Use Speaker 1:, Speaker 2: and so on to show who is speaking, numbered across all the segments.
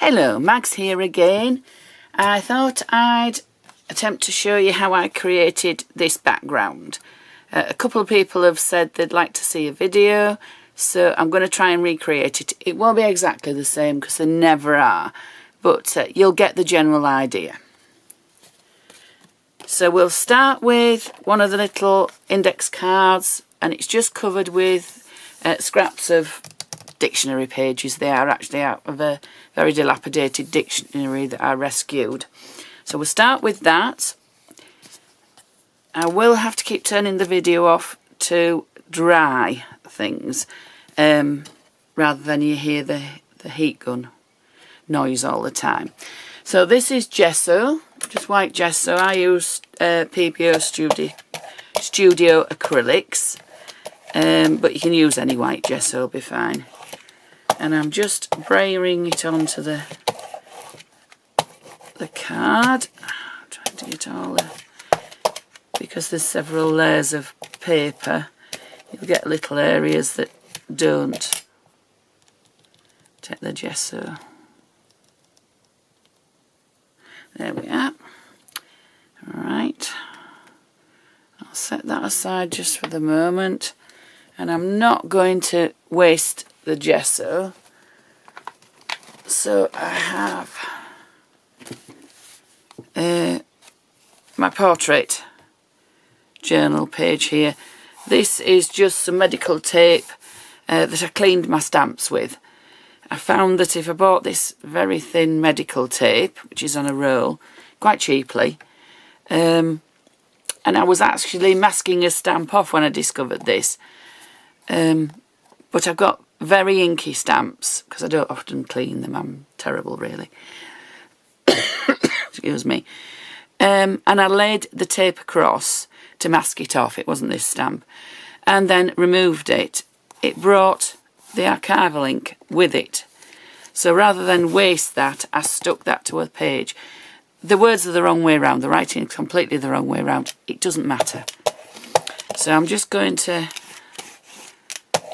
Speaker 1: Hello, Max here again. I thought I'd attempt to show you how I created this background. A couple of people have said they'd like to see a video, so I'm going to try and recreate it. It won't be exactly the same because they never are, but you'll get the general idea. So we'll start with one of the little index cards, and it's just covered with scraps of dictionary pages. They are actually out of a very dilapidated dictionary that I rescued. So we'll start with that. I will have to keep turning the video off to dry things rather than you hear the heat gun noise all the time. So this is gesso, just white gesso. I use PPO Studio acrylics, but you can use any white gesso, will be fine. And I'm just brayering it onto the card. I'm trying to get all the, because there's several layers of paper, you'll get little areas that don't take the gesso. There we are. Alright, I'll set that aside just for the moment, and I'm not going to waste the gesso. So I have my portrait journal page here. This is just some medical tape that I cleaned my stamps with. I found that if I bought this very thin medical tape, which is on a roll, quite cheaply, and I was actually masking a stamp off when I discovered this, but I've got very inky stamps because I don't often clean them. I'm terrible, really. Excuse me. And I laid the tape across to mask it off. It wasn't this stamp. And then removed it. It brought the archival ink with it. So rather than waste that, I stuck that to a page. The words are the wrong way around. The writing is completely the wrong way around. It doesn't matter. So I'm just going to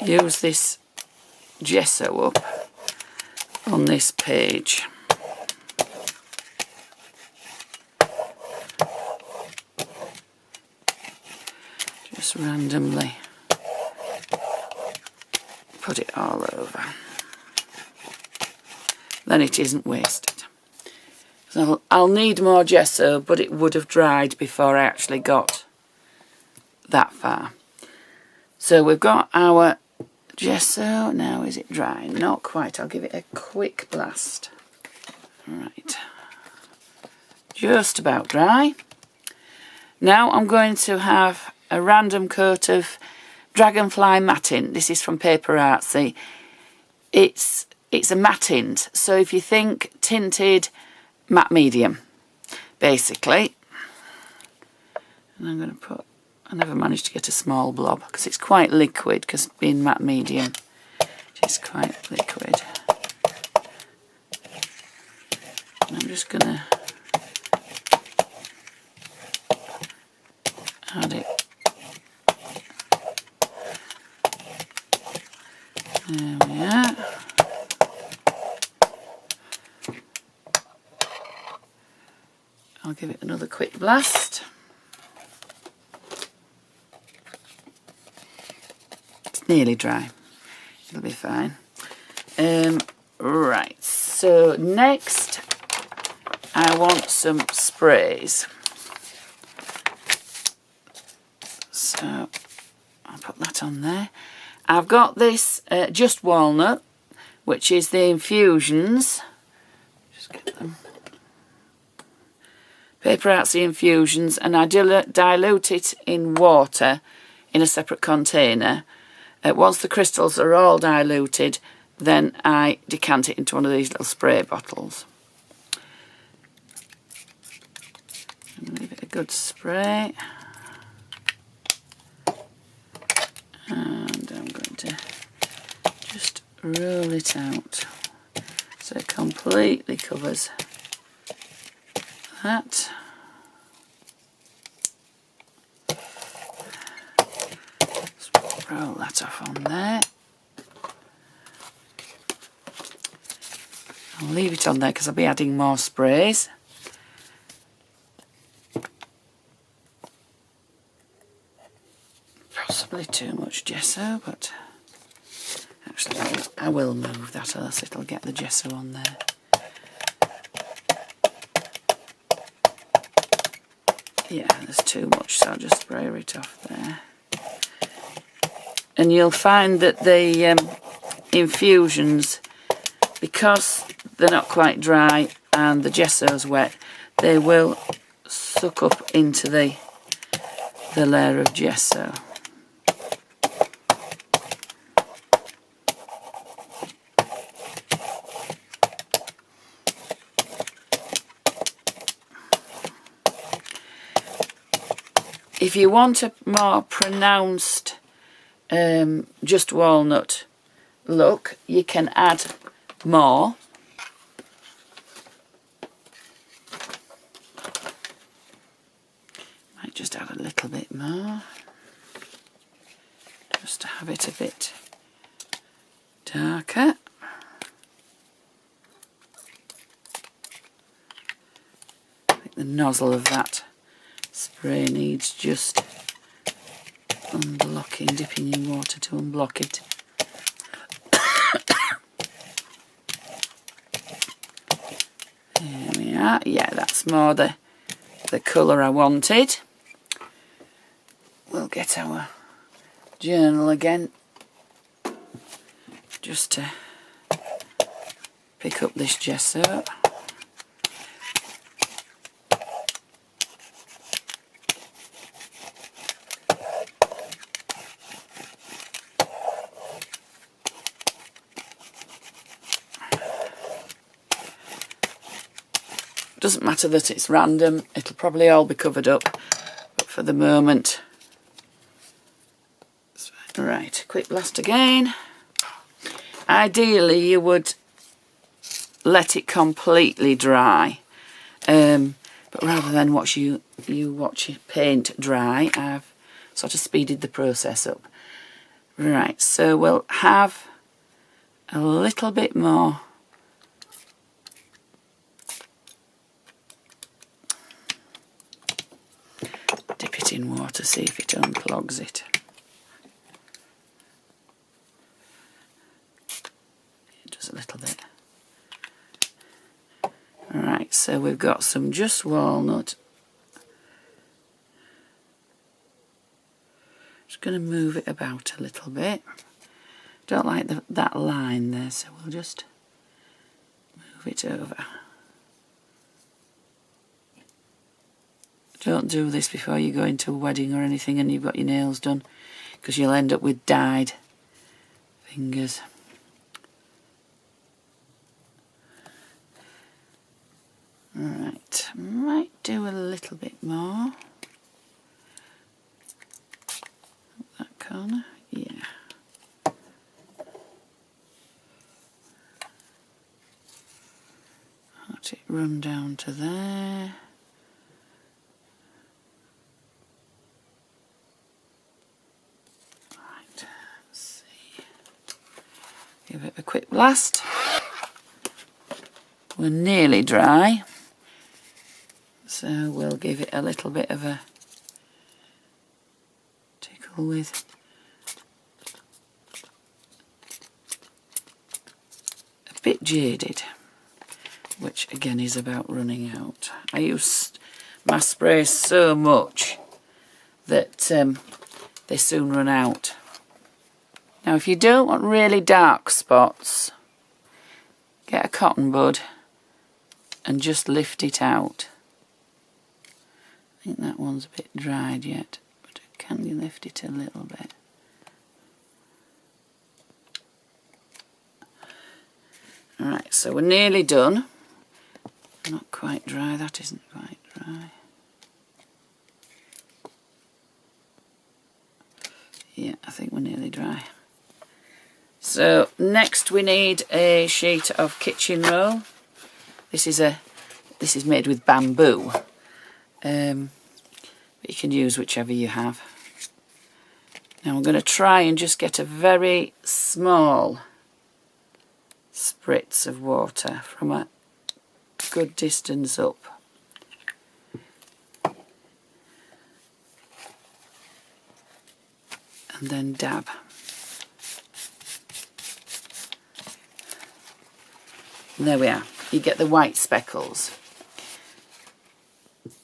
Speaker 1: use this gesso up on this page. Just randomly put it all over. Then it isn't wasted. So I'll need more gesso, but it would have dried before I actually got that far. So we've got our gesso. Now is it dry? Not quite. I'll give it a quick blast. Right. Just about dry. Now I'm going to have a random coat of Dragonfly Mattint. This is from PaperArtsy. It's a Mattint, so if you think tinted matte medium, basically. And I'm going to put, I never managed to get a small blob because it's quite liquid, because being matte medium, it's quite liquid. And I'm just going to add it. There we are. I'll give it another quick blast. It's nearly dry. It'll be fine. Right, so next I want some sprays. So I'll put that on there. I've got this just Walnut, which is the Infusions. Just get them. PaperArtsy Infusions, and I dilute it in water in a separate container. Once the crystals are all diluted, then I decant it into one of these little spray bottles. I'm going to give it a good spray. And I'm going to just roll it out so it completely covers that. Just roll that off on there. I'll leave it on there because I'll be adding more sprays. Possibly too much gesso, but actually I will move that, else it'll get the gesso on there. Yeah, there's too much, so I'll just spray it off there. And you'll find that the infusions, because they're not quite dry and the gesso's wet, they will suck up into the layer of gesso. If you want a more pronounced just walnut look, you can add more. Might just add a little bit more, just to have it a bit darker. I think the nozzle of that spray needs just unblocking, dipping in water to unblock it. There we are. Yeah, that's more the colour I wanted. We'll get our journal again just to pick up this gesso. Doesn't matter that it's random, it'll probably all be covered up, but for the moment. Right, quick blast again. Ideally you would let it completely dry, but rather than watch you watch it paint dry, I've sort of speeded the process up. Right, so we'll have a little bit more in water, see if it unclogs it. Just a little bit. Alright, so we've got some just walnut. Just going to move it about a little bit. Don't like that line there, so we'll just move it over. Don't do this before you go into a wedding or anything and you've got your nails done, because you'll end up with dyed fingers. Right, might do a little bit more. That corner, yeah. Let it run down to there. Give it a quick blast. We're nearly dry, so we'll give it a little bit of a tickle with a bit Jaded, which again is about running out. I use my sprays so much that they soon run out. Now if you don't want really dark spots, get a cotton bud and just lift it out. I think that one's a bit dried yet, but can you lift it a little bit? Alright, so we're nearly done. Not quite dry, that isn't quite dry. Yeah, I think we're nearly dry. So next we need a sheet of kitchen roll. This is made with bamboo, but you can use whichever you have. Now I'm going to try and just get a very small spritz of water from a good distance up. And then dab. And there we are. You get the white speckles.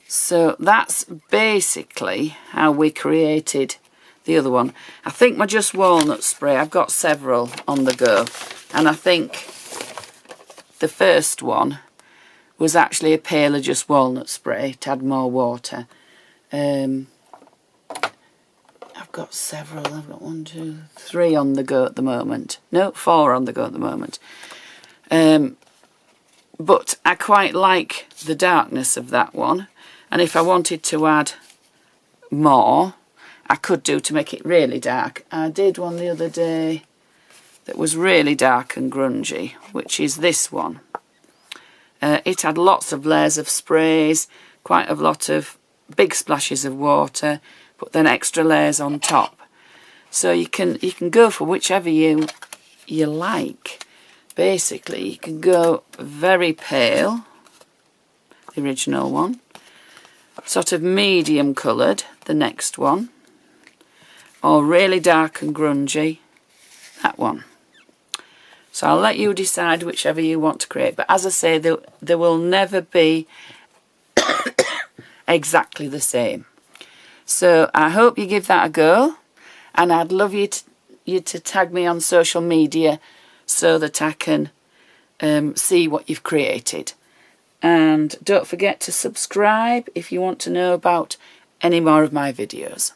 Speaker 1: So that's basically how we created the other one. I think my Just Walnut spray, I've got several on the go, and I think the first one was actually a paler Just Walnut spray to add more water. I've got several. I've got 1, 2, 3 on the go at the moment. No, 4 on the go at the moment. But I quite like the darkness of that one, and if I wanted to add more, I could do to make it really dark. I did one the other day that was really dark and grungy, which is this one. It had lots of layers of sprays, quite a lot of big splashes of water, but then extra layers on top. So you can go for whichever you like. Basically, you can go very pale, the original one, sort of medium coloured, the next one, or really dark and grungy, that one. So I'll let you decide whichever you want to create. But as I say, there will never be exactly the same. So I hope you give that a go, and I'd love you to tag me on social media so that I can see what you've created. And don't forget to subscribe if you want to know about any more of my videos.